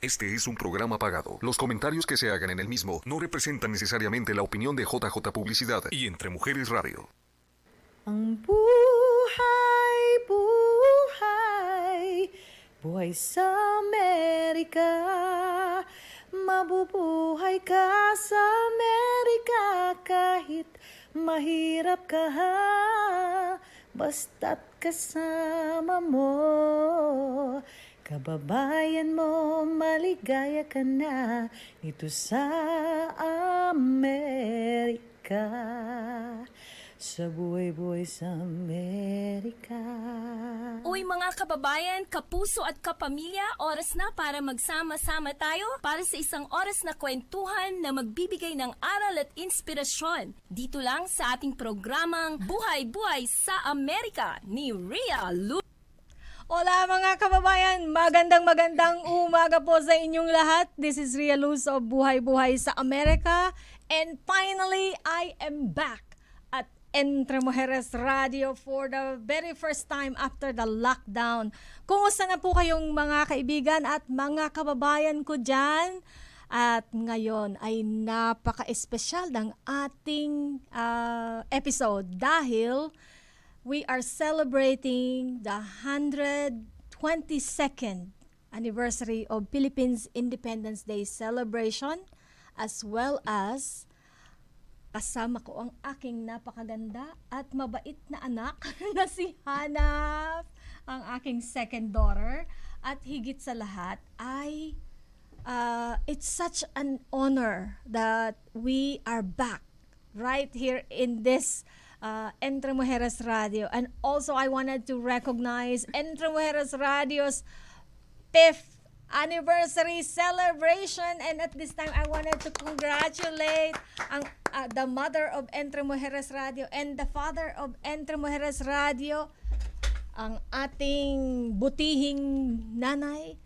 Este es un programa pagado. Los comentarios que se hagan en el mismo no representan necesariamente la opinión de JJ Publicidad y Entre Mujeres Radio. Ang buhay, buhay, buhay sa Amerika. Mabubuhay ka sa Amerika kahit mahirap ka ha. Basta't kasama mo, kababayan mo, maligaya ka na dito sa Amerika. Sa buhay-buhay sa Amerika. Uy mga kababayan, kapuso at kapamilya, oras na para magsama-sama tayo para sa isang oras na kwentuhan na magbibigay ng aral at inspirasyon. Dito lang sa ating programang Buhay-Buhay sa Amerika ni Rhea Luz. Hola mga kababayan, magandang umaga po sa inyong lahat. This is Rhea Luz of Buhay-Buhay sa Amerika. And finally, I am back at Entre Mujeres Radio for the very first time after the lockdown. Kumusta na po kayong mga kaibigan at mga kababayan ko dyan? At ngayon ay napaka-espesyal ng ating episode dahil we are celebrating the 122nd anniversary of Philippines Independence Day celebration, as well as kasama ko ang aking napakaganda at mabait na anak na si Hannah, ang aking second daughter. At higit sa lahat ay it's such an honor that we are back right here in this Entre Mujeres Radio. And also I wanted to recognize Entre Mujeres Radio's 5th anniversary celebration, and at this time I wanted to congratulate the mother of Entre Mujeres Radio and the father of Entre Mujeres Radio, ang ating butihing nanay,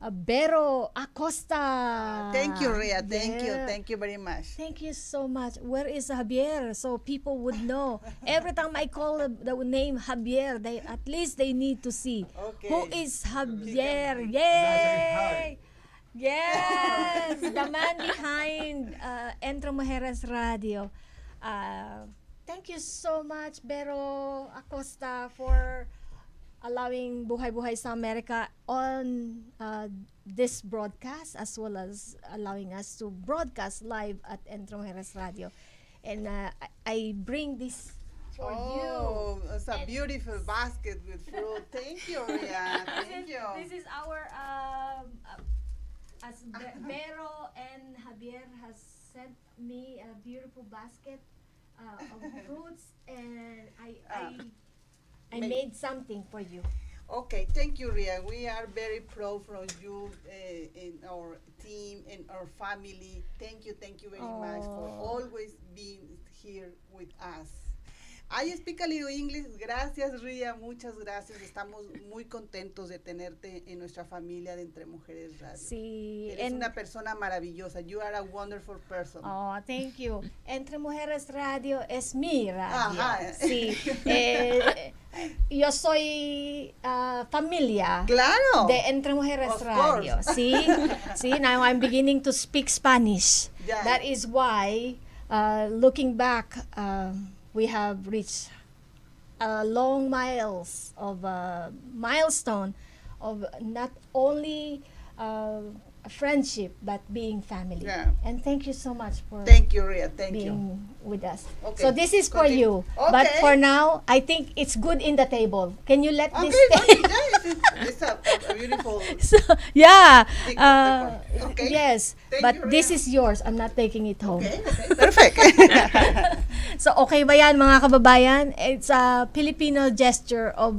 Bero Acosta. Thank you, Rhea. Thank you. Yeah. Thank you very much. Thank you so much. Where is Javier? So people would know. Every time I call the name Javier, at least they need to see. Okay. Who is Javier? Yay! Yes! The man behind Entre Mujeres Radio. Thank you so much, Bero Acosta, for allowing Buhay-Buhay sa Amerika on this broadcast, as well as allowing us to broadcast live at Entre Mujeres Radio. And I bring this for you. Oh, it's a beautiful basket with fruit. Thank you, Rhea. Thank you. This is our as Vero and Javier has sent me a beautiful basket of fruits, and I made something for you. Okay, thank you, Rhea. We are very proud from you in our team and our family. Thank you very much for always being here with us. I speak a little English. Gracias, Rhea. Muchas gracias. Estamos muy contentos de tenerte en nuestra familia de Entre Mujeres Radio. Sí. Eres una persona maravillosa. You are a wonderful person. Oh, thank you. Entre Mujeres Radio es mi radio. Ajá. Sí. Yo soy familia. Claro. De Entre Mujeres Of Radio. course. See? See, now I'm beginning to speak Spanish. Yeah. That is why, looking back, we have reached long miles of milestone of not only a friendship but being family. Yeah. And thank you so much for Thank you, Rhea. Thank you. being with us. Okay. So this is for Continue. you. But Okay. for now, I think it's good in the table. Can you let Okay, this stay? it's a beautiful. So, yeah. Big of okay. Yes. Thank But you, this Rhea. is yours. I'm not taking it home. Okay, perfect. So, okay ba yan, mga kababayan? It's a Filipino gesture of,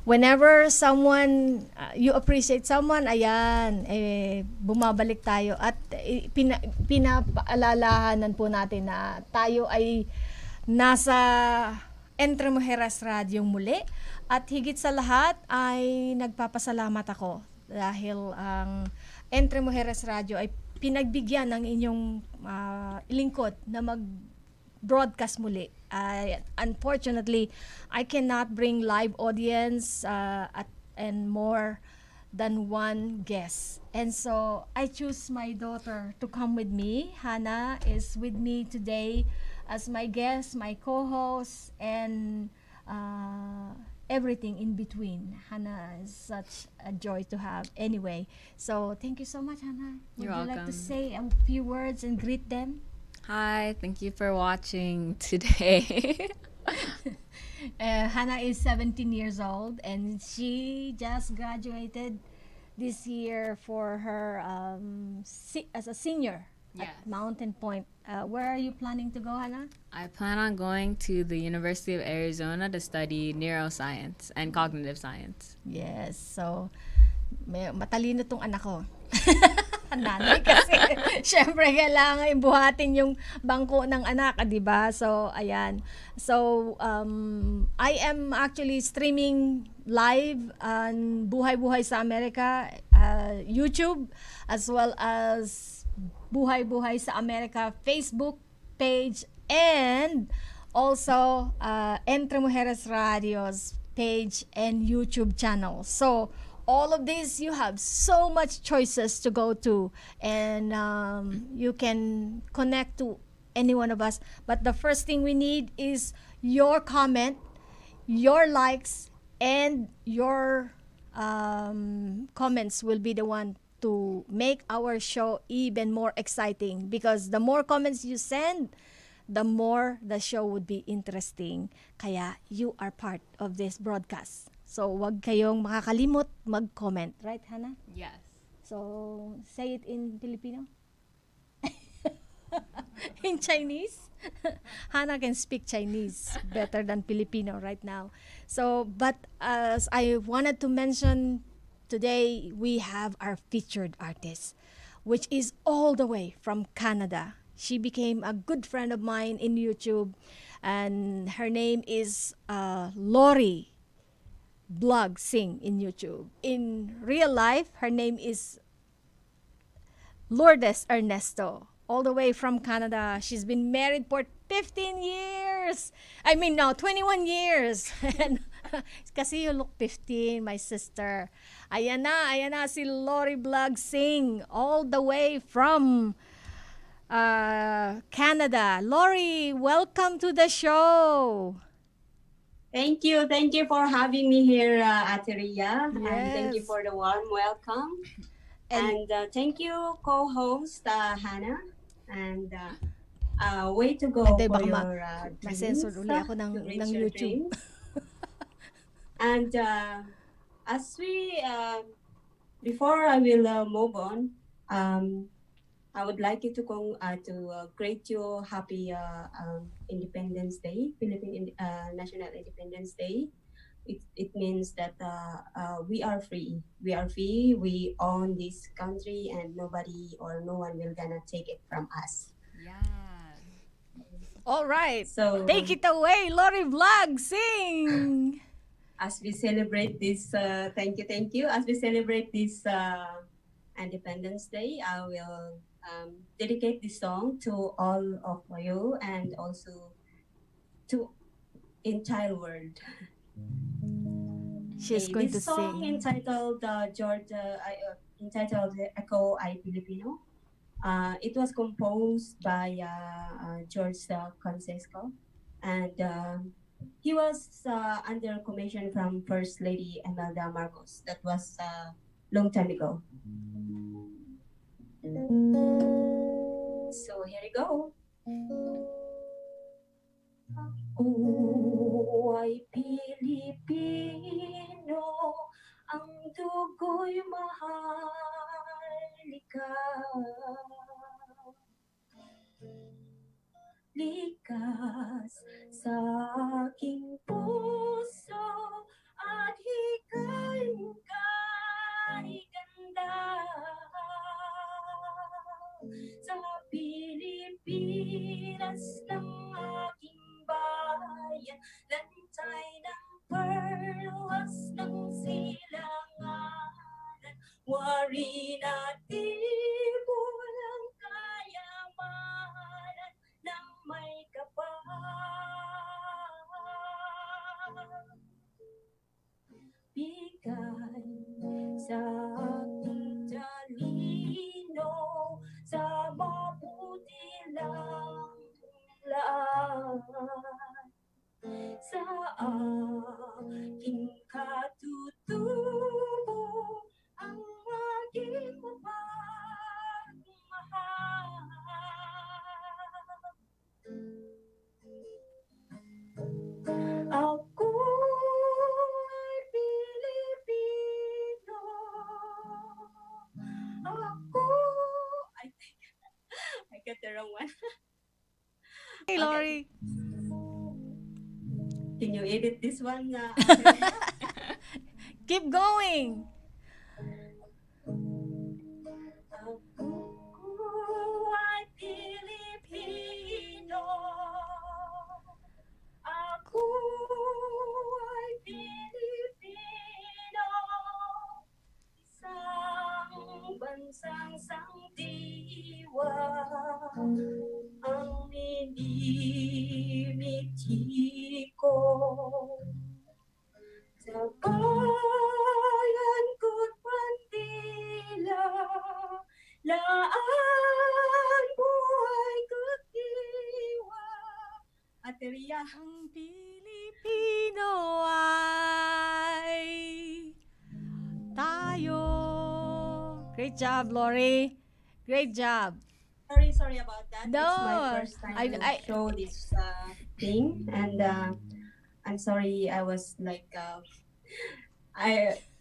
whenever someone, you appreciate someone, ayan, bumabalik tayo. At pinapaalalahanan po natin na tayo ay nasa Entre Mujeres Radio muli. At higit sa lahat ay nagpapasalamat ako dahil ang Entre Mujeres Radio ay pinagbigyan ng inyong lingkod na mag-broadcast muli. Unfortunately, I cannot bring live audience and more than one guest. And so I choose my daughter to come with me. Hannah is with me today as my guest, my co-host, and everything in between. Hannah is such a joy to have. Anyway, so thank you so much, Hannah. Would You're you like to welcome. say a few words and greet them? Hi, thank you for watching today. Hannah is 17 years old and she just graduated this year for her as a senior Yes. at Mountain Point. Where are you planning to go, Hannah? I plan on going to the University of Arizona to study neuroscience and cognitive science. Yes, so matalino tong anak ko. Nanay kasi syempre kailangan ibuhatin yung bangko ng anak, di ba? So ayan. So I am actually streaming live on Buhay Buhay sa Amerika YouTube, as well as Buhay Buhay sa Amerika Facebook page, and also Entre Mujeres Radio's page and YouTube channel. So all of this, you have so much choices to go to, and you can connect to any one of us. But the first thing we need is your comment, your likes, and your comments will be the one to make our show even more exciting, because the more comments you send, the more the show would be interesting. Kaya you are part of this broadcast. So, wag kayong makakalimot mag-comment. Right, Hannah? Yes. So, say it in Filipino. In Chinese. Hannah can speak Chinese better than Filipino right now. So, but as I wanted to mention, today we have our featured artist, which is all the way from Canada. She became a good friend of mine in YouTube, and her name is Lori Blog Sing in YouTube. In real life, her name is Lourdes Ernesto, all the way from Canada. She's been married for 15 years. I mean, no, 21 years. And kasi you look 15, my sister. Ayan na si Lori Blog Sing, all the way from Canada. Lori, welcome to the show. Thank you for having me here, Ate Ria, and thank you Yes. for the warm welcome. And thank you, co-host Hannah, and way to go Hindi, for baka your ma-censor dreams, uli ako to reach ng your YouTube. dreams. And as we, before I will move on, I would like you to greet you happy Independence Day, Philippine National Independence Day. It means that we are free. We are free. We own this country, and nobody or no one will gonna take it from us. Yeah. All right. So Take it away, Lori Vlog, sing. as we celebrate this, thank you. As we celebrate this Independence Day, I will dedicate this song to all of you and also to entire world. She's going to This song sing. entitled entitled Echo Ay Filipino. It was composed by 𝐁𝐮𝐡𝐚𝐲, and he was under commission from First Lady Imelda Marcos. That was a long time ago. So here we go. Ay Pilipino, ang dugo'y mahalikaw. Likas sa aking puso at hikayong kay ganda. Sa Pilipinas ng aking bayan, lantay ng perlas ng silanganan, wari na tibol ang kayamanan ng may kapal. Bigay sa aking katutubo ang aking mapagmahal. Ako ay Pilipino. Ako, I think I got the wrong one. Hey, Lori. Can you edit this one? Keep going. Ako ay Pilipino. Ako ay Pilipino. Isang bansang sangdiwa ang minimiti ko. Sa bayan ko't bandila, laan buhay ko't diwa. Ate Ria. Ang Pilipino ay tayo. Great job, Lori. Great job. Sorry about that. No, It's my first time to show this thing, and I'm sorry. I was like,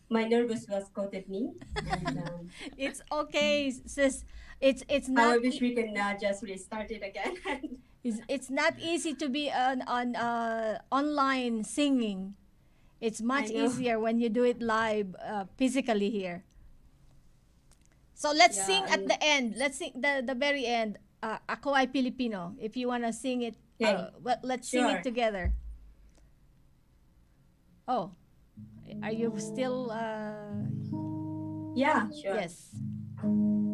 my nervous was caught me. And, It's okay, sis. It's I not wish we can just restart it again. it's not easy to be on online singing. It's much I know. easier when you do it live physically here. So let's Yeah, sing at the end. Let's sing the very end. Ako ay Pilipino. If you wanna sing it, Okay. well, let's sing it Sure. together. Oh, are you still? Yeah, sure. Yes.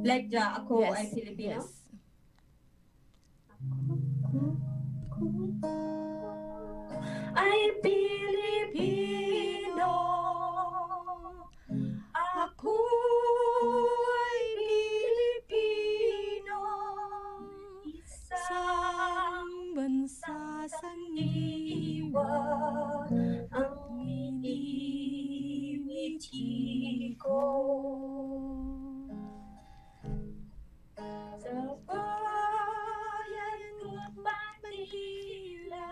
Like ako Yes. ay Filipino. Yes. Ay Pilipino. Ako ay Pilipino. Isang bansa sa iwa ang minimiti ko. Sa bayan ko't Manila,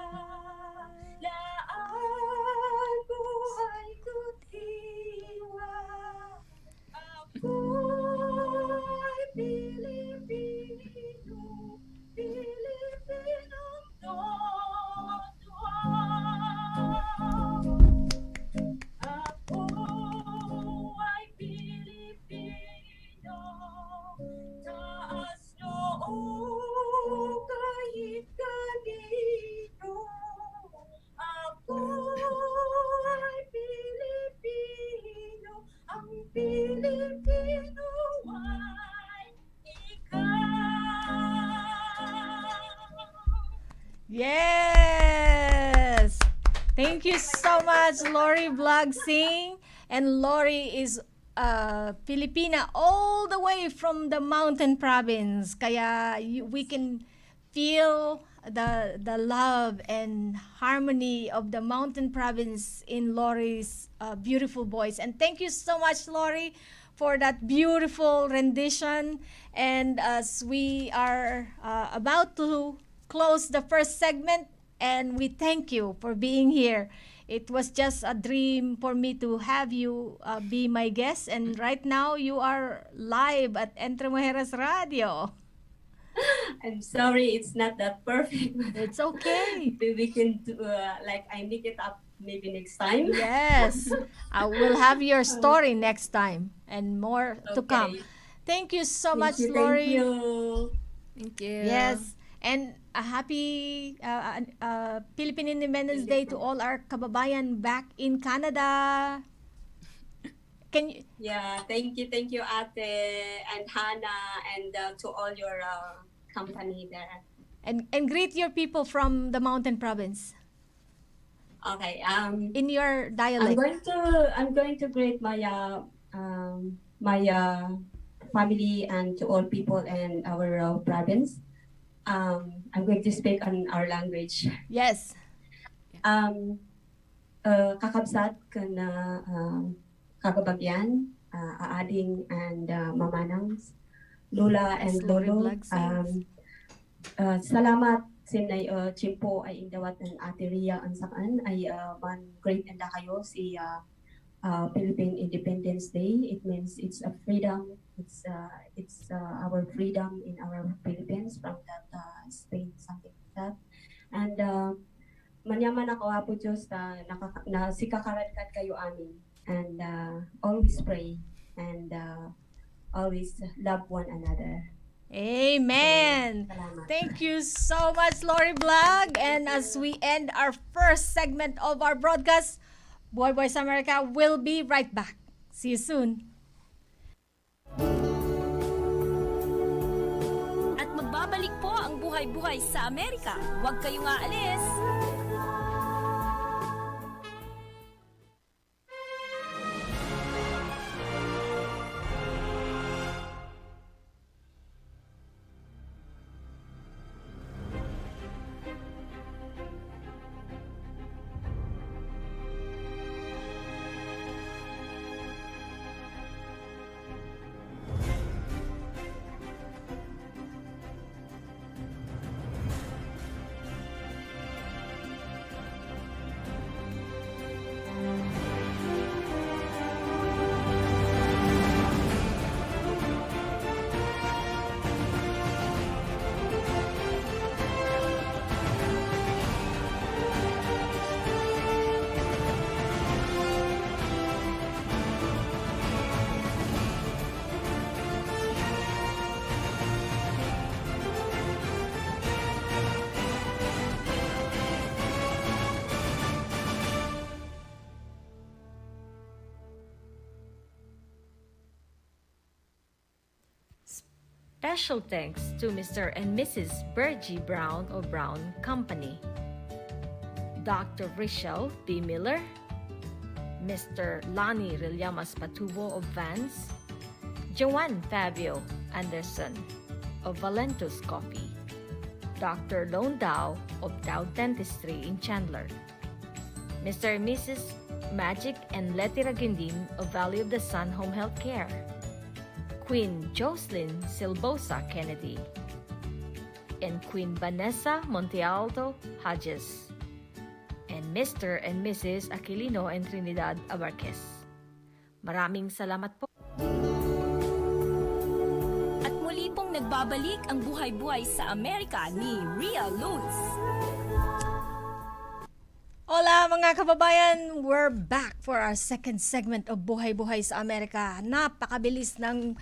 laan buhay ko't hiwa. Ako ay Pilipino, Pilipinong totoo. Ako ay Pilipino, taas noo kahit kanino. Ako ay Pilipino, ang Pilipino ay ikaw. Yes! Thank you so much, Lori Vlogsing. And Lori is Filipina all the way from the mountain province. Kaya we can feel the love and harmony of the mountain province in Lori's beautiful voice. And thank you so much, Lori, for that beautiful rendition. And as we are about to close the first segment, and we thank you for being here. It was just a dream for me to have you be my guest, and right now you are live at Entre Mujeres Radio. I'm sorry, it's not that perfect. It's okay. Maybe we can do, like, I make it up maybe next time. Yes, I will have your story next time and more to come. Okay. Thank you so Thank much, you, Lori. Thank you. Thank you. Yes, and a happy Philippine Independence Day to all our kababayan back in Canada. Can you? Yeah, thank you, Ate and Hannah, and to all your company there. And greet your people from the mountain province Okay. in your dialect. I'm going to greet my family and to all people in our province. I'm going to speak on our language. Yes. kakabsat kana kagabagyan, aading and mamanangs, Lula As and Lori Lolo. Vlog says. Salamat sinay chimpo ay indawat ang Ate Ria ang saan ay man great and kayo si Philippine Independence Day. It means it's a freedom. It's our freedom in our Philippines from that Spain, something like that. And manyaman ako hapo Diyos na sikakaradkad kayo amin. And always pray and always love one another. Amen. Salamat. Thank you so much, Lori Vlog. And as we end our first segment of our broadcast, Boy Boys America will be right back. See you soon. At magbabalik po ang buhay-buhay sa Amerika. Huwag kayong aalis. Special thanks to Mr. and Mrs. Bergie Brown of Brown Company, Dr. Richelle B. Miller, Mr. Lani Rillamas Patubo of Vans, Joanne Fabio Anderson of Valentus Coffee, Dr. Lone Dow of Dow Dentistry in Chandler, Mr. and Mrs. Magic and Letty Raguindin of Valley of the Sun Home Health Care, Queen 𝐁𝐮𝐡𝐚𝐲 Kennedy, and Queen Vanessa Montealto Hodges, and Mr. and Mrs. Aquilino and Trinidad Abarquez. Maraming salamat po. At muli pong nagbabalik ang buhay-buhay sa Amerika ni Rhea Luz. Hola mga kababayan! We're back for our second segment of Buhay-Buhay sa Amerika. Napakabilis ng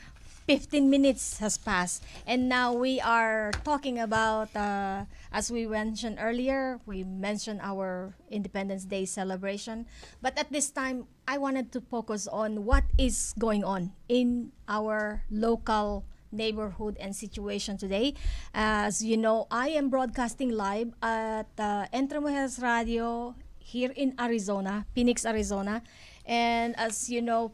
15 minutes has passed. And now we are talking about, as we mentioned earlier, we mentioned our Independence Day celebration. But at this time, I wanted to focus on what is going on in our local neighborhood and situation today. As you know, I am broadcasting live at Entre Mujeres Radio here in Arizona, Phoenix, Arizona. And as you know,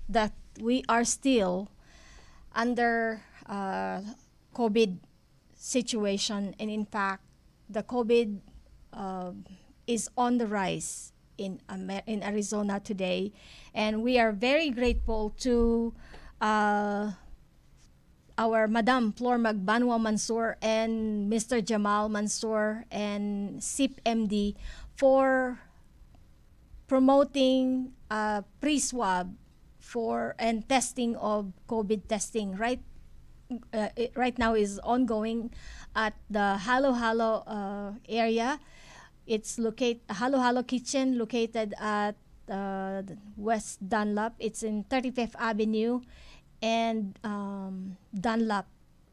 that we are still under COVID situation. And in fact, the COVID is on the rise in Arizona today. And we are very grateful to our Madam Flor Magbanwa Mansour and Mr. Jamal Mansour and SIP MD for promoting pre-swab for and testing of COVID testing. Right now is ongoing at the Halo Halo area. It's located Halo Halo Kitchen, located at West Dunlap. It's in 35th Avenue and Dunlap,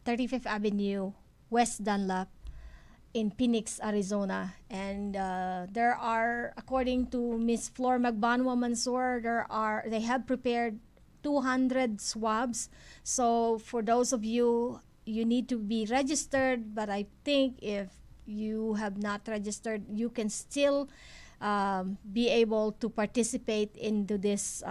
35th Avenue, West Dunlap in Phoenix, Arizona. And there are, according to Miss Flor Magbanwa Mansour, they have prepared 200 swabs. So for those of you, you need to be registered, but I think if you have not registered, you can still be able to participate into this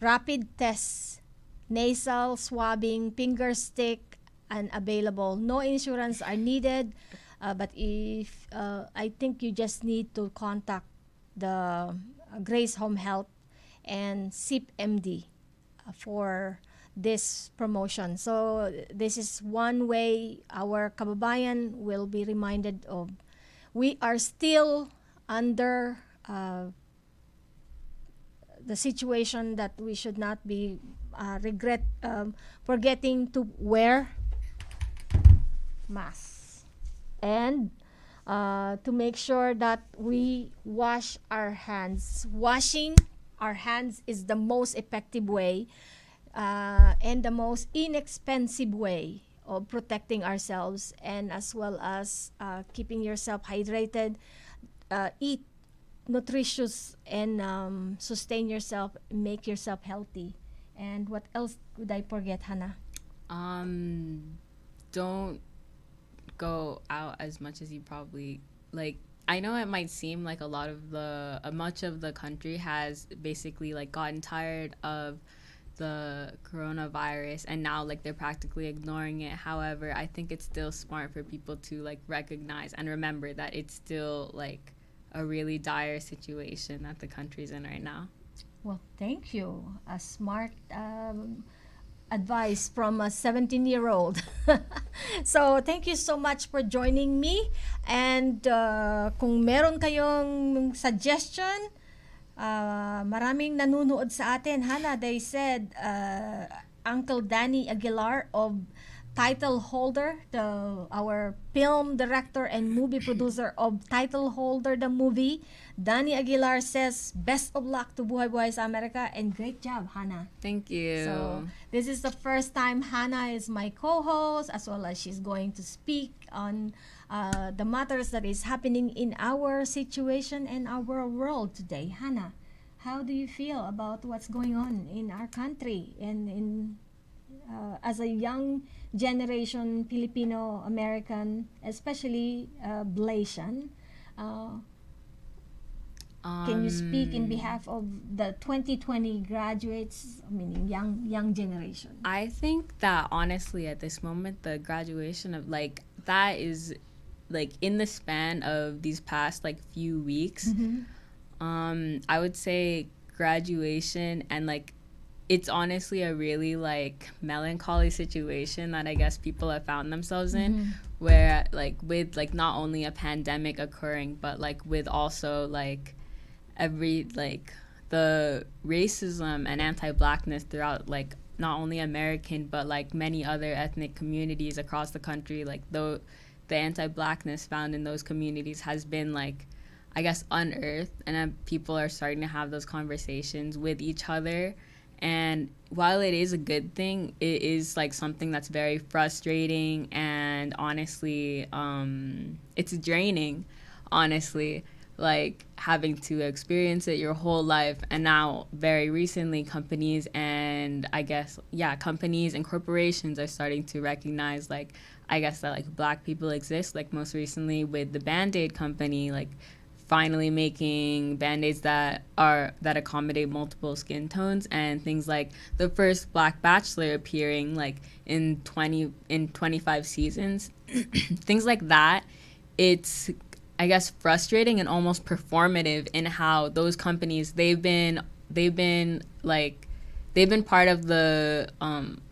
rapid test, nasal swabbing, finger stick unavailable. No insurance are needed, but if I think you just need to contact the Grace Home Health and SIP MD for this promotion. So this is one way our kababayan will be reminded of we are still under the situation that we should not be forgetting to wear masks and to make sure that we wash our hands. Washing our hands is the most effective way and the most inexpensive way of protecting ourselves, and as well as keeping yourself hydrated, eat nutritious, and sustain yourself, make yourself healthy. And what else would I forget, Hannah? Don't go out as much as you probably like. I know it might seem like much of the country has basically like gotten tired of the coronavirus, and now like they're practically ignoring it. However, I think it's still smart for people to like recognize and remember that it's still like a really dire situation that the country's in right now. Well, thank you. A smart advice from a 17-year-old. So, thank you so much for joining me. And kung meron kayong suggestion, maraming nanunood sa atin. Hannah, they said Uncle Danny Aguilar of Title Holder, our film director and movie producer of Title Holder, the movie. Danny Aguilar says, best of luck to Buhay Buhay sa Amerika, and great job, Hannah. Thank you. So, this is the first time Hannah is my co-host, as well as she's going to speak on the matters that is happening in our situation and our world today. Hannah, how do you feel about what's going on in our country and in as a young generation Filipino American, especially Blasian? Can you speak in behalf of the 2020 graduates, meaning young generation? I think that honestly at this moment the graduation of like that is like in the span of these past like few weeks. I would say graduation, and like it's honestly a really like melancholy situation that I guess people have found themselves in, where like with like not only a pandemic occurring, but like with also like every like the racism and anti-blackness throughout like not only American but like many other ethnic communities across the country, like the anti-blackness found in those communities has been like I guess unearthed, and people are starting to have those conversations with each other. And while it is a good thing, it is like something that's very frustrating, and honestly it's draining, honestly, like having to experience it your whole life. And now very recently companies and corporations are starting to recognize like I guess that like black people exist, like most recently with the Band-Aid company like finally making Band-Aids that accommodate multiple skin tones, and things like the first Black Bachelor appearing like in 25 seasons. Things like that. It's I guess frustrating and almost performative in how those companies they've been part of the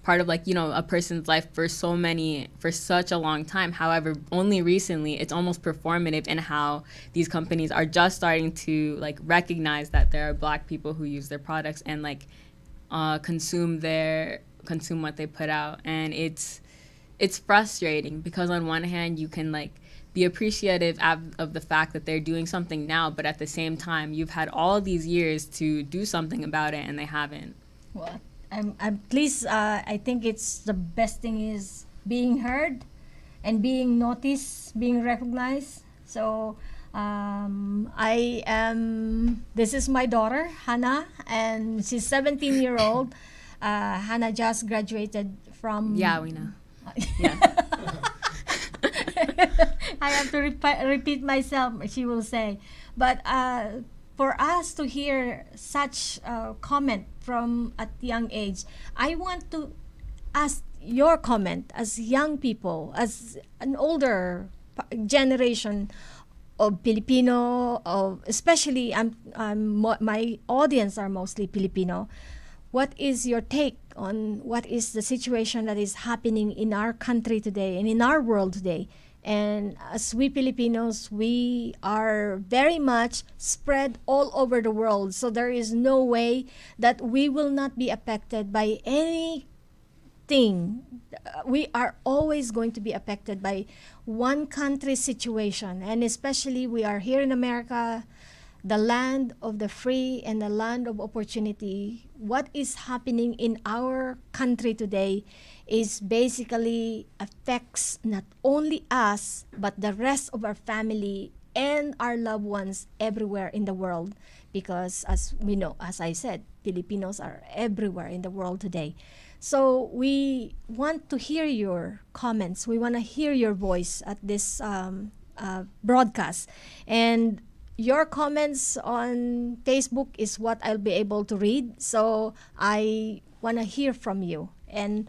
part of like, you know, a person's life for such a long time. However, only recently it's almost performative in how these companies are just starting to like recognize that there are black people who use their products and like consume what they put out. And it's frustrating because on one hand you can like be appreciative of the fact that they're doing something now, but at the same time you've had all these years to do something about it and they haven't. Well, I'm pleased. I think it's the best thing is being heard and being noticed, being recognized. So this is my daughter, Hannah, and she's 17-year-old. Hannah just graduated from... Yeah, we know. Yeah. I have to repeat myself, she will say. But for us to hear such comment from at young age, I want to ask your comment as young people, as an older generation of Filipino, of especially my audience are mostly Filipino. What is your take on what is the situation that is happening in our country today and in our world today? And as we Filipinos, we are very much spread all over the world. So there is no way that we will not be affected by anything. We are always going to be affected by one country's situation. And especially we are here in America, the land of the free and the land of opportunity. What is happening in our country today is basically affects not only us, but the rest of our family and our loved ones everywhere in the world. Because as we know, as I said, Filipinos are everywhere in the world today. So we want to hear your comments. We want to hear your voice at this broadcast. And your comments on Facebook is what I'll be able to read. So I want to hear from you. And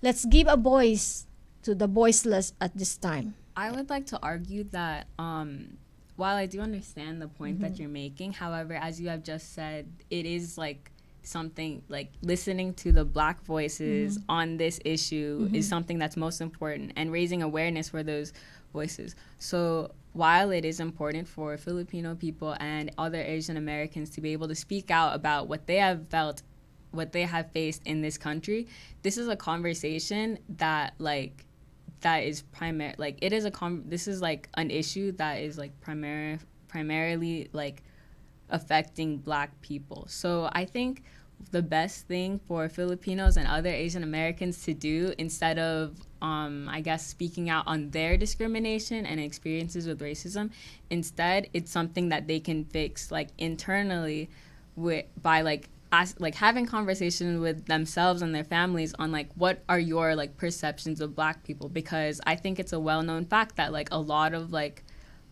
let's give a voice to the voiceless at this time. I would like to argue that while I do understand the point that you're making, however, as you have just said, it is like something like listening to the Black voices on this issue is something that's most important, and raising awareness for those voices. So while it is important for Filipino people and other Asian Americans to be able to speak out about what they have felt, what they have faced in this country, this is a conversation that is this is like an issue that is like primarily like affecting Black people. So I think the best thing for Filipinos and other Asian Americans to do, instead of I guess speaking out on their discrimination and experiences with racism, instead it's something that they can fix like internally by having conversations with themselves and their families on like what are your like perceptions of Black people. Because I think it's a well-known fact that like a lot of like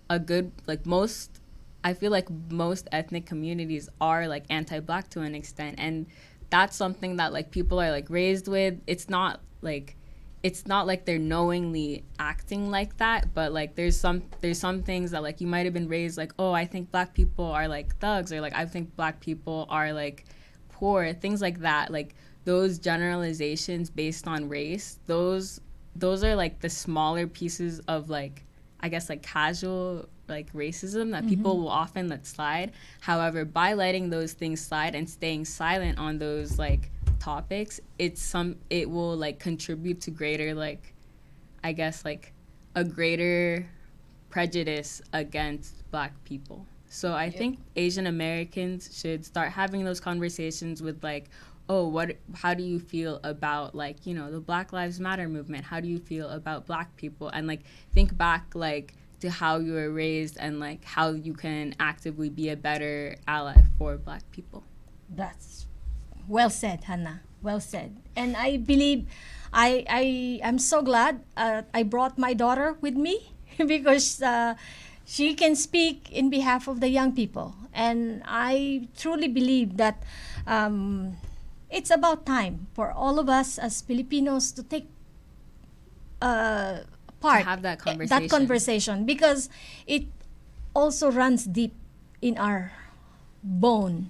I feel like most ethnic communities are like anti-Black to an extent, and that's something that like people are like raised with. It's not like they're knowingly acting like that, but like there's some things that like you might have been raised like, oh, I think Black people are like thugs, or like I think Black people are like poor, things like that. Like those generalizations based on race, those are like the smaller pieces of like, I guess like casual like racism that people will often let slide. However, by letting those things slide and staying silent on those like topics, it will like contribute to greater like, I guess like a greater prejudice against Black people. So I think Asian Americans should start having those conversations with like, oh, how do you feel about like, you know, the Black Lives Matter movement? How do you feel about Black people? And like think back like to how you were raised and like how you can actively be a better ally for Black people. That's well said, Hannah. Well said. And I believe I'm so glad I brought my daughter with me because she can speak in behalf of the young people. And I truly believe that it's about time for all of us as Filipinos to take part, to have that conversation, because it also runs deep in our bone.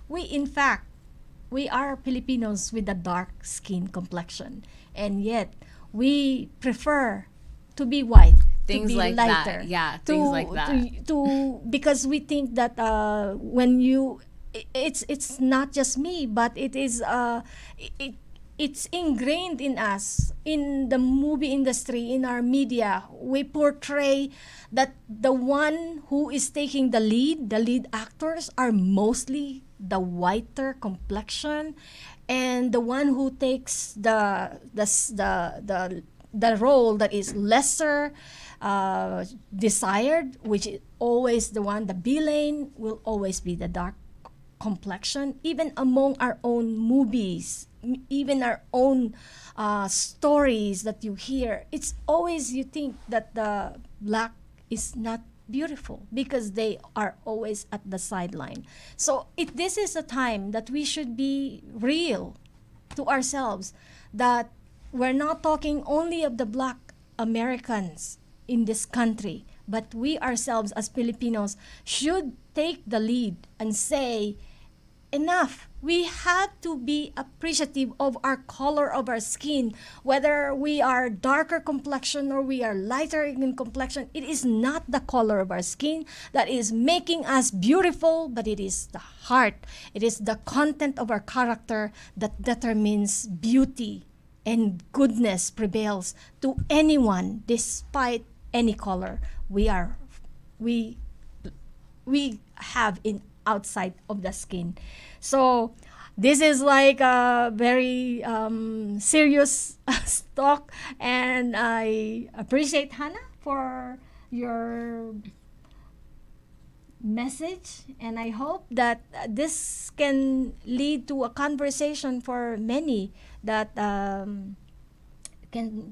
We are Filipinos with a dark skin complexion, and yet we prefer to be white, things to be like lighter, things like that. Because we think that when you, it's not just me, but it is it's ingrained in us, in the movie industry, in our media. We portray that the one who is taking the lead actors are mostly the whiter complexion, and the one who takes the role that is lesser desired, which is always the one, the villain, will always be the dark complexion. Even among our own movies, even our own stories that you hear, it's always you think that the Black is not beautiful because they are always at the sideline. So this is a time that we should be real to ourselves, that we're not talking only of the Black Americans in this country, but we ourselves as Filipinos should take the lead and say, enough. We have to be appreciative of our color of our skin, whether we are darker complexion or we are lighter in complexion. It is not the color of our skin that is making us beautiful, but it is the heart. It is the content of our character that determines beauty, and goodness prevails to anyone despite any color we have in outside of the skin. So this is like a very serious talk, and I appreciate Hannah for your message, and I hope that this can lead to a conversation for many that can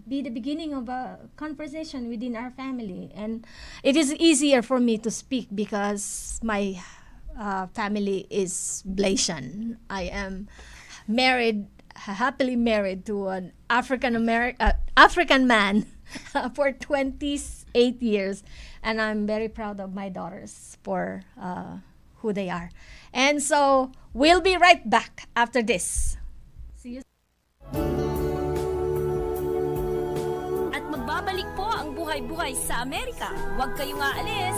be the beginning of a conversation within our family. And it is easier for me to speak because my family is Blasian. I am happily married to an African man for 28 years, and I'm very proud of my daughters for who they are. And so we'll be right back after this. See you. At magbabalik po ang buhay-buhay sa Amerika. Huwag kayong aalis.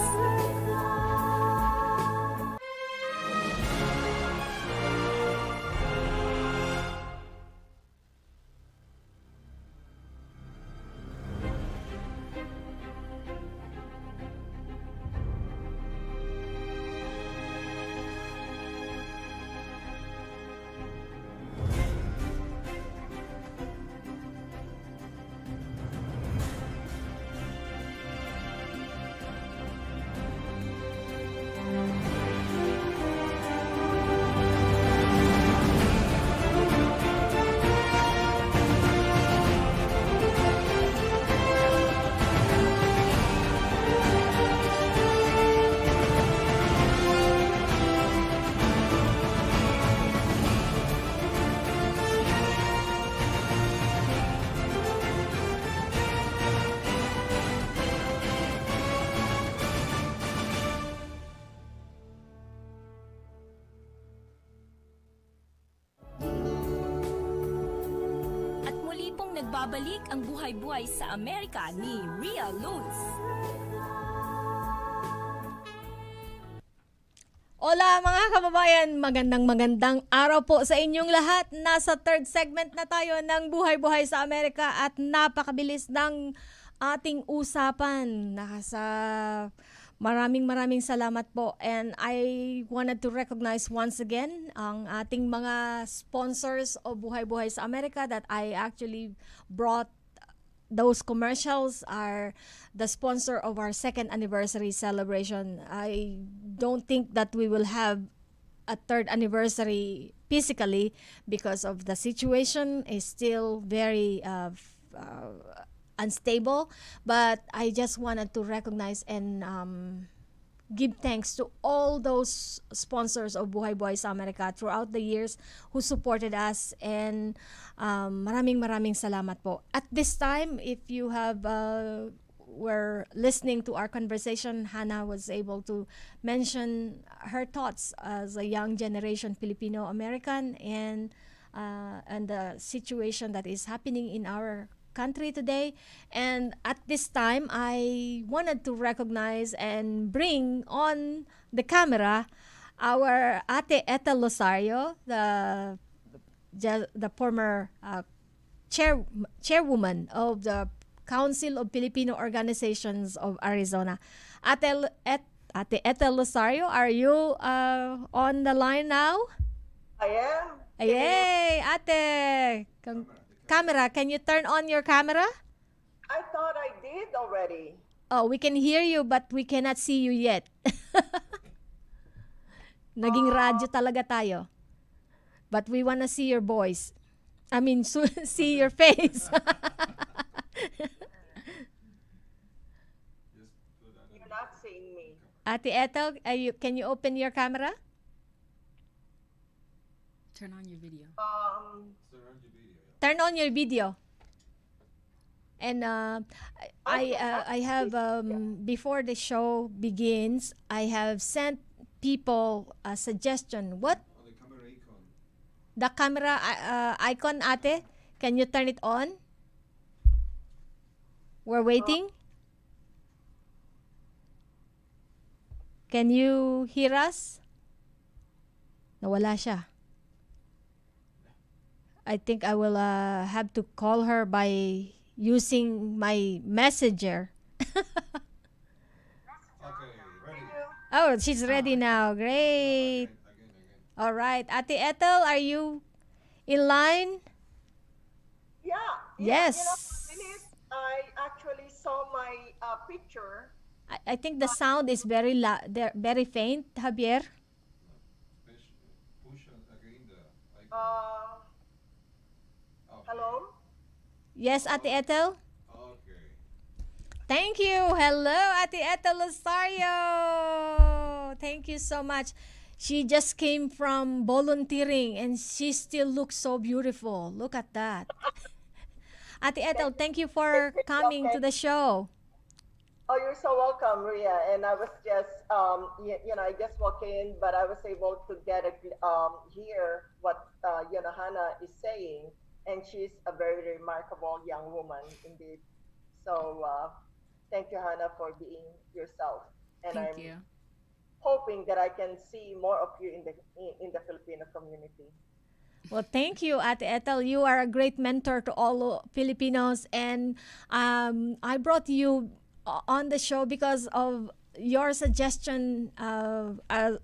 Nagbabalik ang buhay-buhay sa Amerika ni Rhea Luz. Hola mga kababayan, magandang araw po sa inyong lahat. Nasa third segment na tayo ng buhay-buhay sa Amerika at napakabilis ng ating usapan. Maraming salamat po, and I wanted to recognize once again ang ating mga sponsors of Buhay-Buhay sa Amerika that I actually brought. Those commercials are the sponsor of our second anniversary celebration. I don't think that we will have a third anniversary physically because of the situation is still very unstable, but I just wanted to recognize and give thanks to all those sponsors of Buhay-Buhay sa Amerika throughout the years who supported us, and maraming salamat po. At this time, if you have were listening to our conversation, Hannah was able to mention her thoughts as a young generation Filipino American and the situation that is happening in our country today. And at this time, I wanted to recognize and bring on the camera our Ate Ethel Losario, the former chairwoman of the Council of Filipino Organizations of Arizona. Ate Ethel Losario, are you on the line now? I am. Yay, Ate! Camera, can you turn on your camera? I thought I did already. Oh, we can hear you but we cannot see you yet. Naging radyo talaga tayo. But we wanna see your voice. I mean, see your face. You're not seeing me. Ate Ethel, can you open your camera? Turn on your video. Turn on your video. And Okay, I have before the show begins, I have sent people a suggestion. What the camera icon, ate? Can you turn it on? We're waiting. Can you hear us? Nawala siya. I think I will have to call her by using my messenger. Oh, she's ready now. Great. All right. Ate Ethel, are you in line? yeah, Yes. Denise, I actually saw my picture. I think the sound is very faint, Javier. Uh, Hello? Yes, Ate Ethel? Thank you. Hello, Ate Ethel Losario. Thank you so much. She just came from volunteering and she still looks so beautiful. Look at that. Ate Ethel, thank you for coming to Okay. the show. Oh, you're so welcome, Ria. And I was just, I just walked in, but I was able to hear what, Hannah is saying. And she's a very remarkable young woman indeed. So, thank you, Hannah, for being yourself. And Thank I'm you. hoping that I can see more of you in the Filipino community. Well, thank you, Ate Ethel. You are a great mentor to all Filipinos. And I brought you on the show because of your suggestion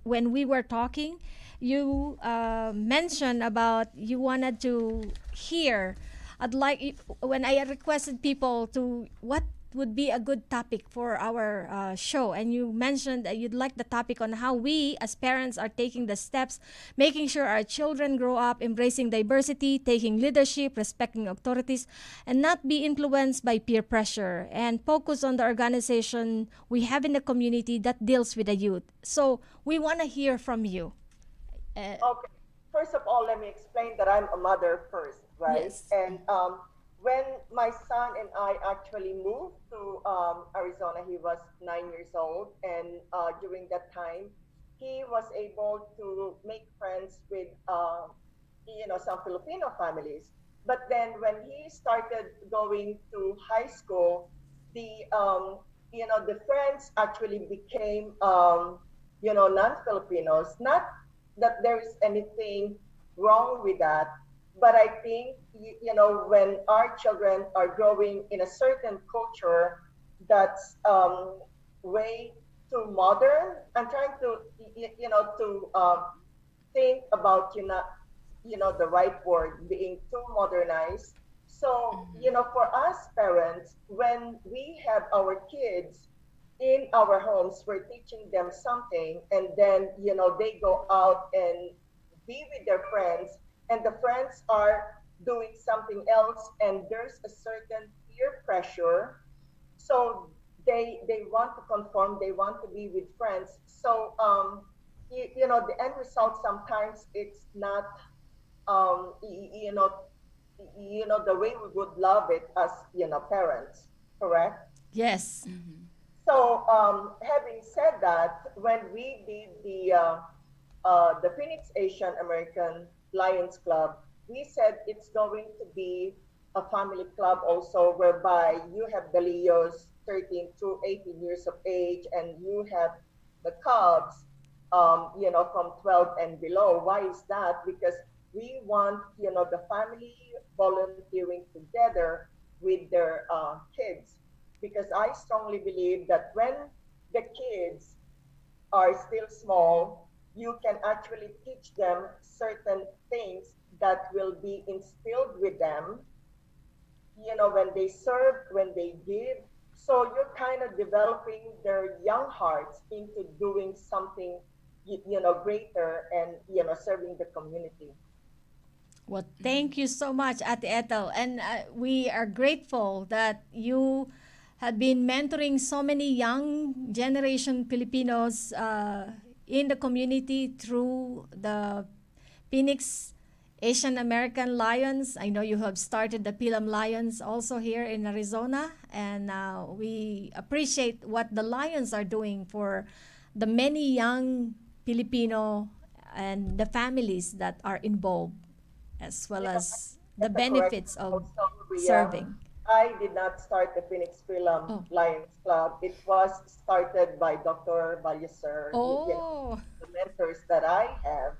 when we were talking. You mentioned about you wanted to hear. When I requested people to what would be a good topic for our show, and you mentioned that you'd like the topic on how we as parents are taking the steps, making sure our children grow up embracing diversity, taking leadership, respecting authorities, and not be influenced by peer pressure, and focus on the organization we have in the community that deals with the youth. So we want to hear from you. Okay. First of all, let me explain that I'm a mother first, right? Yes. And when my son and I actually moved to Arizona, he was 9 years old, and during that time, he was able to make friends with some Filipino families. But then when he started going to high school, the friends actually became non-Filipinos. Not that there is anything wrong with that, but I think when our children are growing in a certain culture that's way too modern. I'm trying to think about the right word, being too modernized. So for us parents, when we have our kids in our homes, we're teaching them something, and then they go out and be with their friends, and the friends are doing something else, and there's a certain peer pressure. So they want to conform, they want to be with friends. So the end result sometimes it's not the way we would love it as parents, correct? Yes. So, having said that, when we did the Phoenix Asian American Lions Club, we said it's going to be a family club also, whereby you have the Leos 13 to 18 years of age, and you have the Cubs, from 12 and below. Why is that? Because we want, the family volunteering together with their kids. Because I strongly believe that when the kids are still small, you can actually teach them certain things that will be instilled with them, when they serve, when they give. So you're kind of developing their young hearts into doing something, greater, and, serving the community. Well, thank you so much, Ate Ethel. And we are grateful that you have been mentoring so many young generation Filipinos in the community through the Phoenix Asian American Lions. I know you have started the Pilam Lions also here in Arizona, and we appreciate what the Lions are doing for the many young Filipino and the families that are involved, as well as the That's a correct benefits of also, Ria. serving. I did not start the Phoenix Film Oh. Lions Club. It was started by Dr. Balyaser, Oh, the mentors that I have.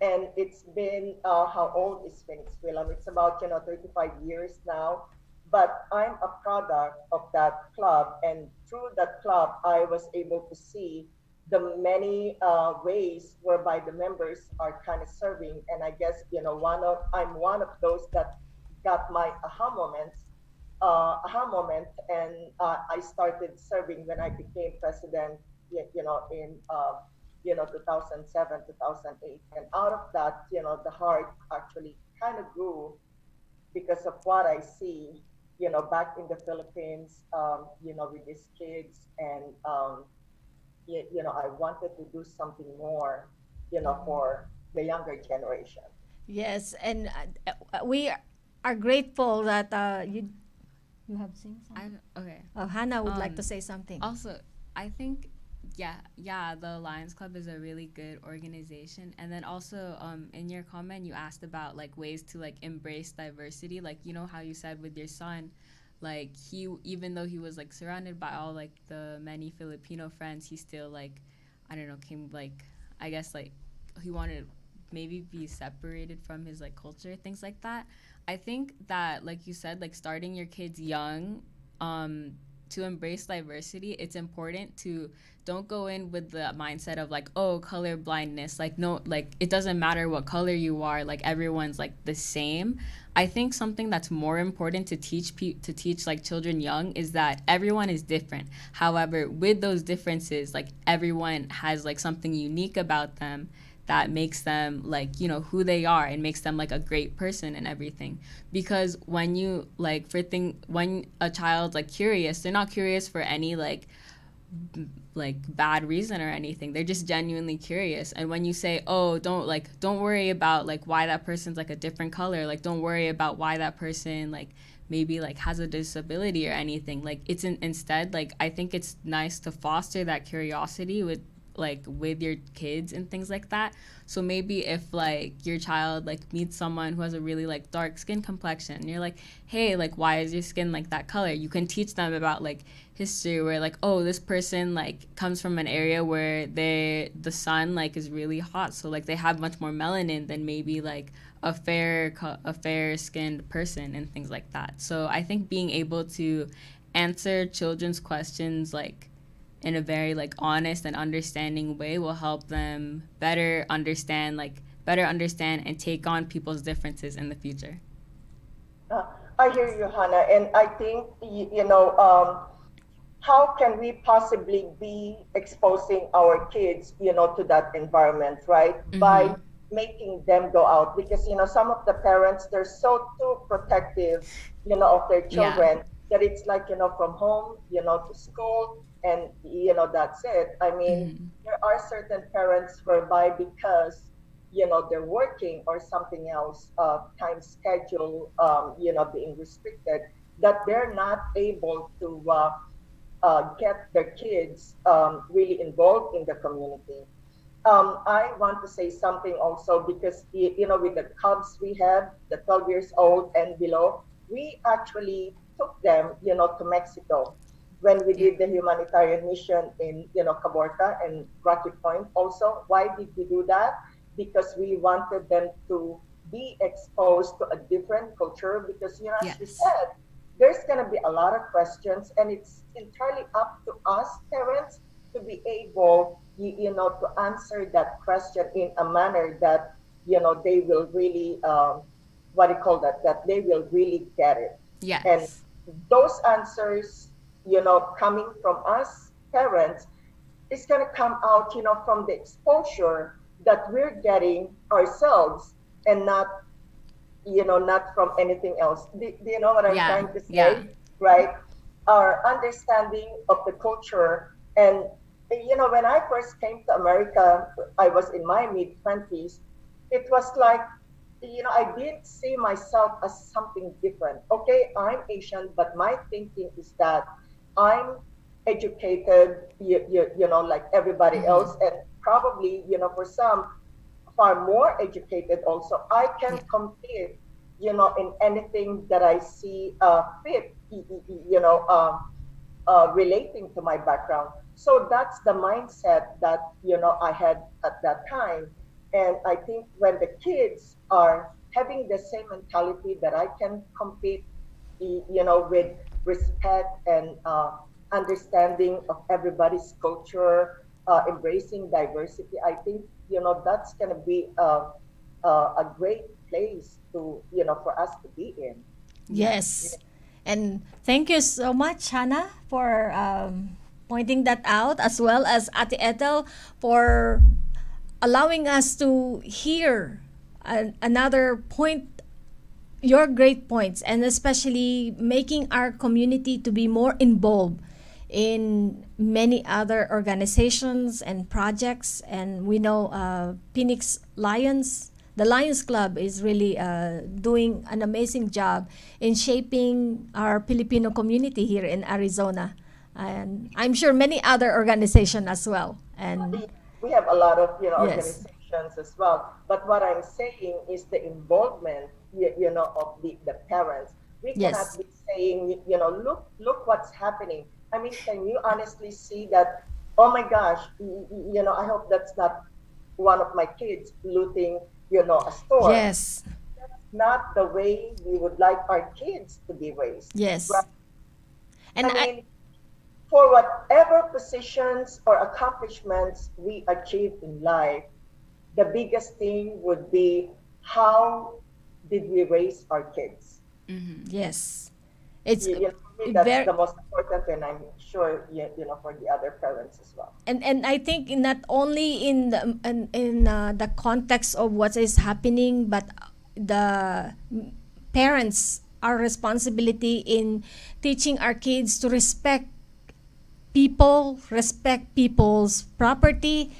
And it's been, how old is Phoenix Film? It's about, 35 years now. But I'm a product of that club. And through that club, I was able to see the many ways whereby the members are kind of serving. And I guess, I'm one of those that got my aha moment, and I started serving when I became president, in 2007, 2008, and out of that, the heart actually kind of grew because of what I see, back in the Philippines, with these kids, and I wanted to do something more, for the younger generation. yes, and we are grateful that you have seen something. Okay. Oh, Hannah would like to Um, say something. Also, I think, yeah, the Lions Club is a really good organization. And then also, in your comment, you asked about like ways to like embrace diversity. Like, you know how you said with your son, like even though he was like surrounded by all like the many Filipino friends, he still like, I don't know, came like, I guess like he wanted to maybe be separated from his like culture, things like that. I think that, like you said, like starting your kids young, to embrace diversity, it's important to don't go in with the mindset of like, oh, color blindness, like no, like it doesn't matter what color you are, like everyone's like the same. I think something that's more important to teach like children young is that everyone is different. However, with those differences, like everyone has like something unique about them that makes them like, who they are, and makes them like a great person and everything. Because when you like when a child's like curious, they're not curious for any like bad reason or anything. They're just genuinely curious. And when you say, oh, don't worry about like why that person's like a different color, like don't worry about why that person like maybe like has a disability or anything, like it's instead like I think it's nice to foster that curiosity with your kids and things like that. So maybe if like your child like meets someone who has a really like dark skin complexion, and you're like, hey, like why is your skin like that color, you can teach them about like history, where like, oh, this person like comes from an area where the sun like is really hot, so like they have much more melanin than maybe like a fair skinned person, and things like that. So I think being able to answer children's questions like in a very like honest and understanding way will help them better understand and take on people's differences in the future. I hear you, Hannah, and I think how can we possibly be exposing our kids, to that environment, right? Mm-hmm. By making them go out, because some of the parents, they're so too protective, of their children, that it's like from home, to school, and that's it. I mean, there are certain parents whereby because they're working or something else, time schedule, being restricted, that they're not able to get their kids really involved in the community. I want to say something also, because with the cubs we have, the 12 years old and below, we actually took them to Mexico when we did the humanitarian mission in Caborca and Rocky Point also. Why did we do that? Because we wanted them to be exposed to a different culture, because as you said, there's going to be a lot of questions, and it's entirely up to us parents to be able to answer that question in a manner that they will really that they will really get it. Yes. And those answers coming from us parents, is going to come out, from the exposure that we're getting ourselves, and not from anything else. Do you know what I'm trying to say? Yeah. Right? Our understanding of the culture. And, when I first came to America, I was in my mid-20s. It was like, I didn't see myself as something different. Okay, I'm Asian, but my thinking is that I'm educated, like everybody else, and probably, for some, far more educated also. I can compete, in anything that I see fit, relating to my background. So that's the mindset that I had at that time. And I think when the kids are having the same mentality that I can compete, with respect and understanding of everybody's culture, embracing diversity, I think that's going to be a great place to for us to be in. Yes. And thank you so much, Hannah, for pointing that out, as well as Ate Ethel for allowing us to hear another point, your great points, and especially making our community to be more involved in many other organizations and projects. And we know Phoenix Lions, the Lions Club, is really doing an amazing job in shaping our Filipino community here in Arizona. And I'm sure many other organizations as well. And We have a lot of yes, organizations as well. But what I'm saying is the involvement of the parents. We cannot yes, be saying look what's happening. I mean, can you honestly see that? Oh my gosh, I hope that's not one of my kids looting a store. yes, Not the way we would like our kids to be raised. yes. Right? And I mean, for whatever positions or accomplishments we achieve in life, the biggest thing would be how did we raise our kids? yes, it's For me, that's very, the most important, and I'm sure for the other parents as well. and I think not only in the context of what is happening, but the parents, our responsibility in teaching our kids to respect people, respect people's property,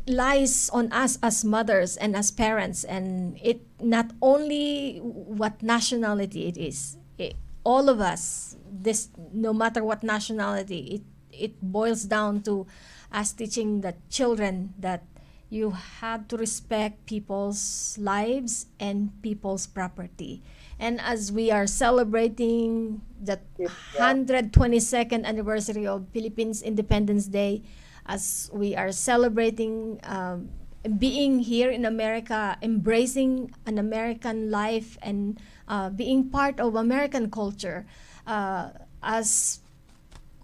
lies on us as mothers and as parents. And it not only what nationality it is, all of us, this, no matter what nationality, it boils down to us teaching the children that you have to respect people's lives and people's property. And as we are celebrating the 122nd anniversary of Philippines Independence Day, as we are celebrating being here in America, embracing an American life, and being part of American culture, as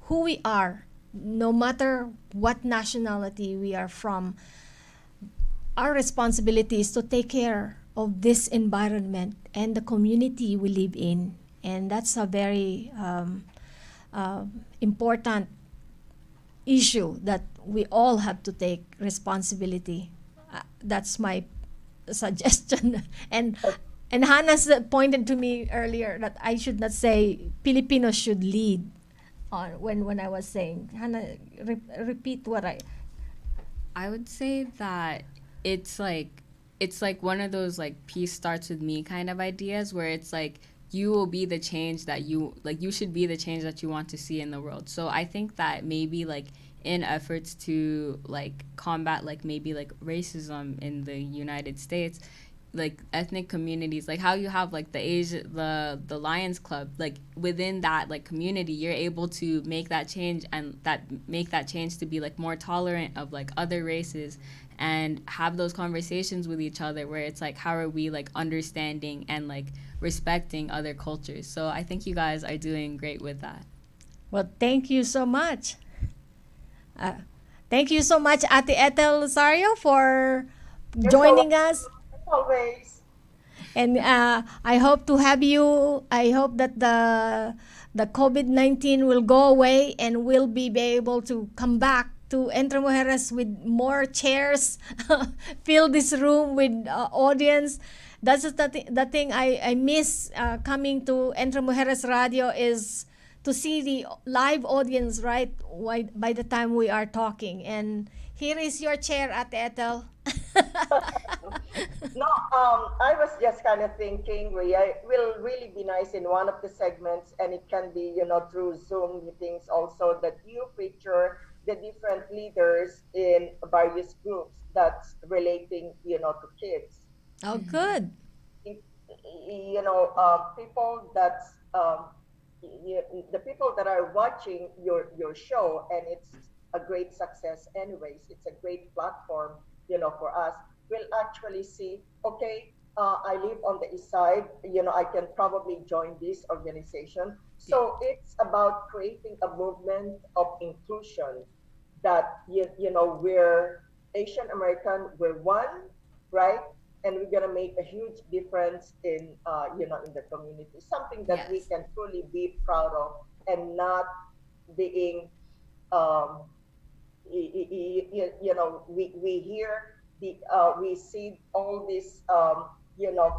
who we are, no matter what nationality we are from, our responsibility is to take care of this environment and the community we live in. And that's a very important issue that we all have to take responsibility. That's my suggestion. And Hannah pointed to me earlier that I should not say Filipinos should lead on when I was saying. Hannah, repeat what I would say that it's like one of those like peace starts with me kind of ideas, where it's like you will be the change that you should be the change that you want to see in the world. So I think that maybe like in efforts to like combat like maybe like racism in the United States, like ethnic communities, like how you have like the Lions Club, like within that like community, you're able to make that change, and make that change to be like more tolerant of like other races, and have those conversations with each other where it's like, how are we like understanding and like respecting other cultures. So I think you guys are doing great with that. Well, thank you so much. Thank you so much, Ate Ethel Rosario, for joining us. Always. And I hope to have you. I hope that the COVID-19 will go away and we'll be able to come back to Entre Mujeres with more chairs, fill this room with audience. That's just the thing I miss coming to Entre Mujeres Radio, is to see the live audience right by the time we are talking. And here is your chair, Ate Ethel. No, I was just kind of thinking, Rhea, it will really be nice in one of the segments, and it can be, through Zoom meetings also, that you feature the different leaders in various groups that's relating, to kids. Oh, good. People that's the people that are watching your show, and it's a great success anyways. It's a great platform, for us. Will actually see, okay, I live on the east side, I can probably join this organization. So it's about creating a movement of inclusion that, we're Asian American, we're one, right? And we're gonna make a huge difference in, in the community. Something that we Yes. can truly be proud of, and not being, we hear we see all this,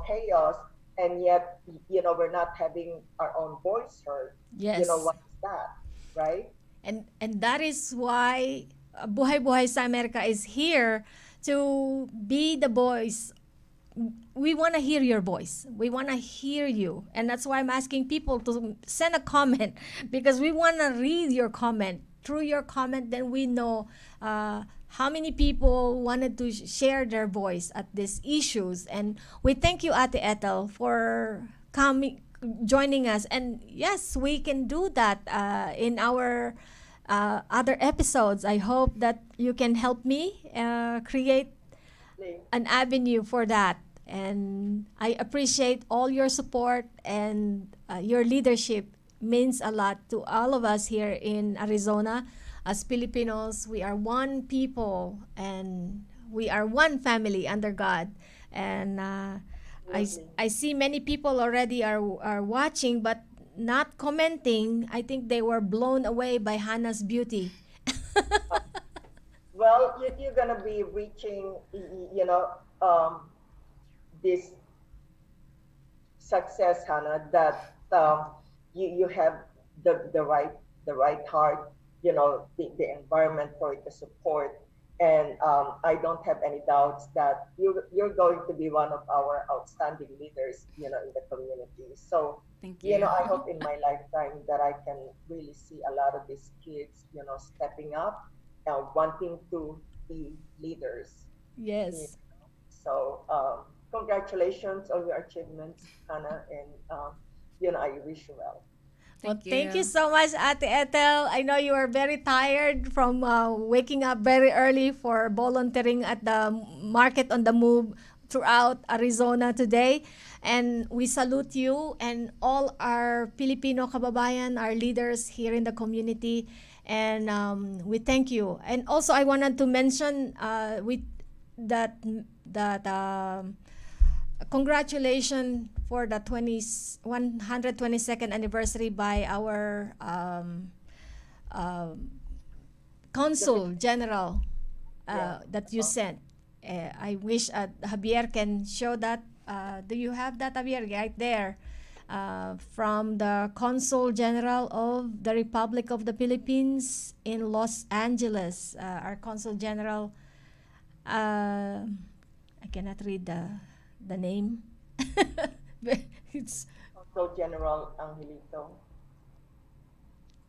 chaos, and yet, we're not having our own voice heard. Yes. What is that, right? And that is why Buhay Buhay sa Amerika is here to be the voice. We want to hear your voice. We want to hear you. And that's why I'm asking people to send a comment, because we want to read your comment. Through your comment, then we know how many people wanted to share their voice at these issues. And we thank you, Ate Ethel, for joining us. And yes, we can do that in our other episodes. I hope that you can help me create an avenue for that. And I appreciate all your support, and your leadership means a lot to all of us here in Arizona. As Filipinos, we are one people, and we are one family under God. And I see many people already are watching but not commenting. I think they were blown away by Hannah's beauty. Well, you're gonna be reaching, this success, Hannah, that you have the right heart, the environment for it to support. And I don't have any doubts that you're going to be one of our outstanding leaders, in the community. So, Thank you. I hope in my lifetime that I can really see a lot of these kids, stepping up and wanting to be leaders. Yes. So, congratulations on your achievements, Hannah, and I wish you well. Well, thank you so much, Ate Ethel. I know you are very tired from waking up very early for volunteering at the Market on the Move throughout Arizona today. And we salute you and all our Filipino kababayan, our leaders here in the community. And we thank you. And also, I wanted to mention that congratulations for the 122nd anniversary by our Consul General that you sent. I wish Javier can show that. Do you have that, Javier, right there? From the Consul General of the Republic of the Philippines in Los Angeles. Our Consul General, I cannot read the name. It's Consul General Angelito.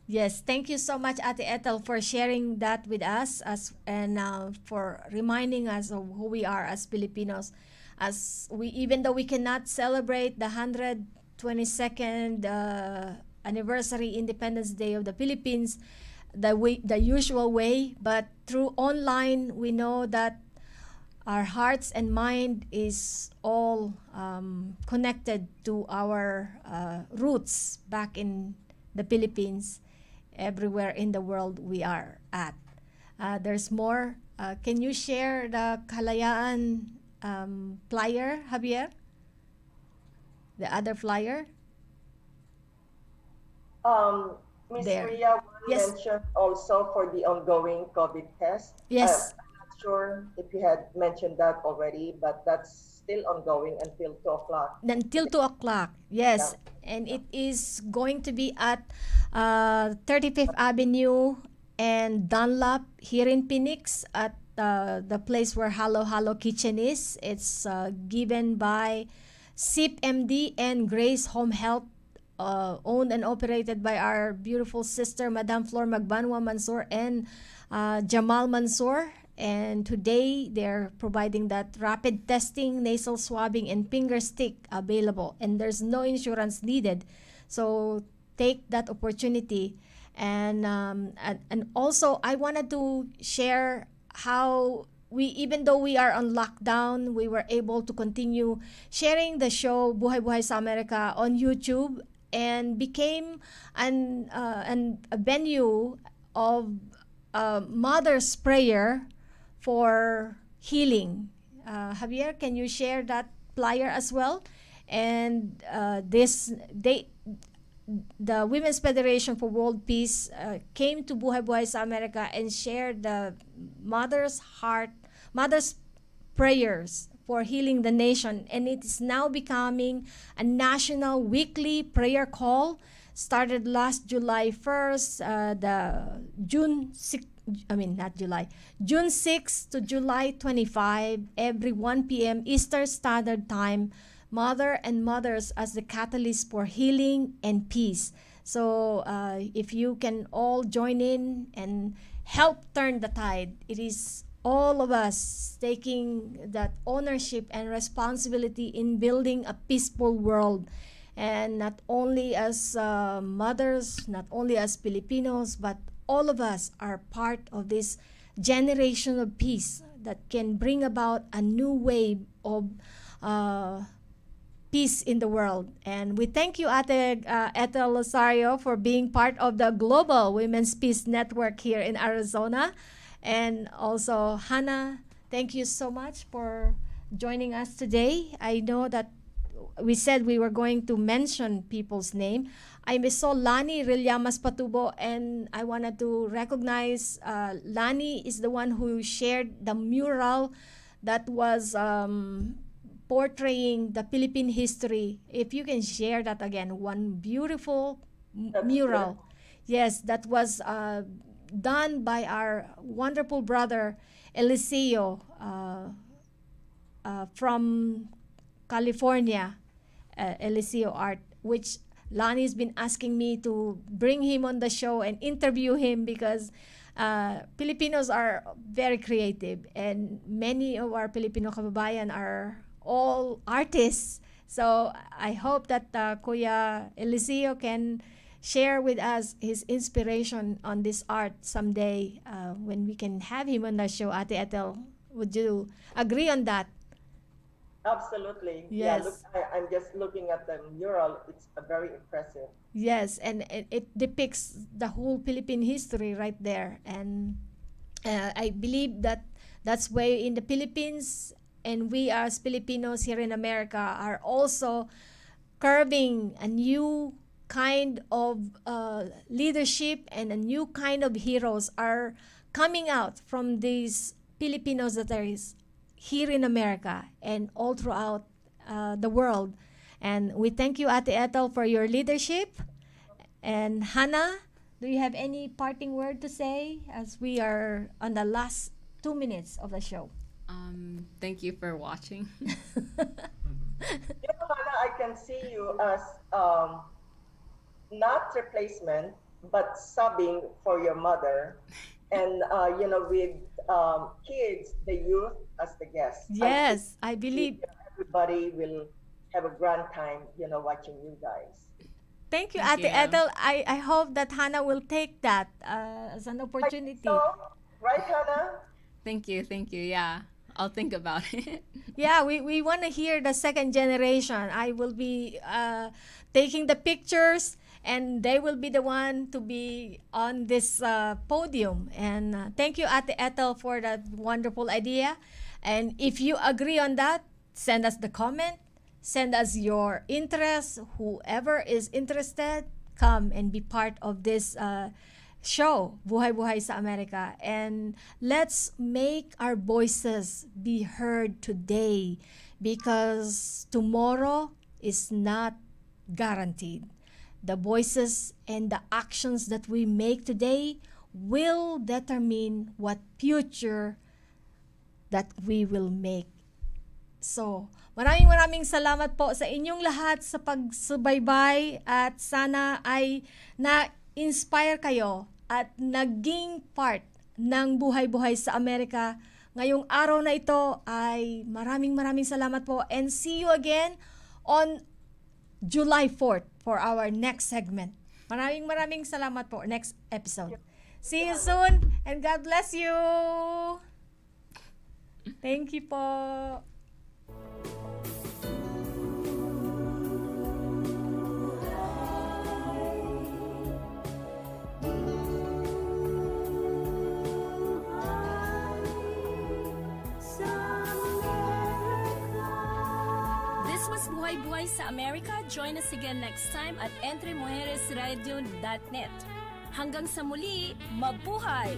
Yes, thank you so much, Ate Ethel, for sharing that with us, and for reminding us of who we are as Filipinos. Even though we cannot celebrate the 122nd anniversary Independence Day of the Philippines the usual way, but through online, we know that our hearts and mind is all connected to our roots back in the Philippines, everywhere in the world we are at. There's more. Can you share the Kalayaan flyer, Javier? The other flyer? Miss There. Rhea Yes. mentioned also for the ongoing COVID test. Yes. I'm not sure if you had mentioned that already, but that's still ongoing until 2 o'clock. Until 2 o'clock, yes. And it is going to be at 35th Avenue and Dunlap here in Phoenix at the place where Halo Halo Kitchen is. It's given by SIP MD and Grace Home Health, owned and operated by our beautiful sister, Madam Flor Magbanwa Mansour and Jamal Mansour. And today, they're providing that rapid testing, nasal swabbing, and finger stick available. And there's no insurance needed. So take that opportunity. And also, I wanted to share how even though we are on lockdown, we were able to continue sharing the show Buhay Buhay sa Amerika on YouTube, and became a venue of mother's prayer for healing. Javier, can you share that flyer as well? And the Women's Federation for World Peace came to Buhay Buhay sa Amerika and shared the mother's prayers for healing the nation. And it is now becoming a national weekly prayer call. Started last July 1st, June 6 to July 25, every 1 p.m. Eastern Standard Time. Mother and mothers as the catalyst for healing and peace. So if you can all join in and help turn the tide, it is all of us taking that ownership and responsibility in building a peaceful world. And not only as mothers, not only as Filipinos, but all of us are part of this generation of peace that can bring about a new wave of peace in the world. And we thank you, Ate Ethel Losario, for being part of the Global Women's Peace Network here in Arizona. And also, Hannah, thank you so much for joining us today. I know that we said we were going to mention people's name. I saw Lani Rilyamas Patubo, and I wanted to recognize Lani is the one who shared the mural that was portraying the Philippine history. If you can share that again, one beautiful mural. Yes, that was done by our wonderful brother Eliseo from California, Eliseo Art, which Lani's been asking me to bring him on the show and interview him because Filipinos are very creative, and many of our Filipino kababayan are all artists. So I hope that Kuya Eliseo can share with us his inspiration on this art someday when we can have him on the show. Ate Ethel, would you agree on that? Absolutely. Yes. Yeah, look, I'm just looking at the mural. It's very impressive. Yes, and it depicts the whole Philippine history right there. And I believe that that's why in the Philippines, and we as Filipinos here in America are also curbing a new kind of leadership, and a new kind of heroes are coming out from these Filipinos that are here in America and all throughout the world. And we thank you, Ate Ethel, for your leadership. And Hannah, do you have any parting word to say as we are on the last 2 minutes of the show? Thank you for watching. Hannah, I can see you as not replacement, but subbing for your mother. And, with kids, the youth as the guests. Yes, I believe. Everybody will have a grand time, watching you guys. Thank you, Thank Ate you. Ethel. I hope that Hannah will take that as an opportunity. So, right, Hannah? Thank you. Yeah, I'll think about it. Yeah, we want to hear the second generation. I will be taking the pictures, and they will be the one to be on this podium. And thank you, Ate Ethel, for that wonderful idea. And if you agree on that, send us the comment, send us your interest. Whoever is interested, come and be part of this show, Buhay Buhay sa Amerika. And let's make our voices be heard today, because tomorrow is not guaranteed. The voices and the actions that we make today will determine what future that we will make. So, maraming salamat po sa inyong lahat sa pagsubaybay at sana ay na-inspire kayo at naging part ng buhay-buhay sa Amerika. Ngayong araw na ito ay maraming salamat po and see you again on July 4th for our next segment. Maraming salamat po. Next episode. See you soon and God bless you. Thank you po. This was Buhay-Buhay sa Amerika. Join us again next time at entremujeresradio.net. Hanggang sa muli, mabuhay!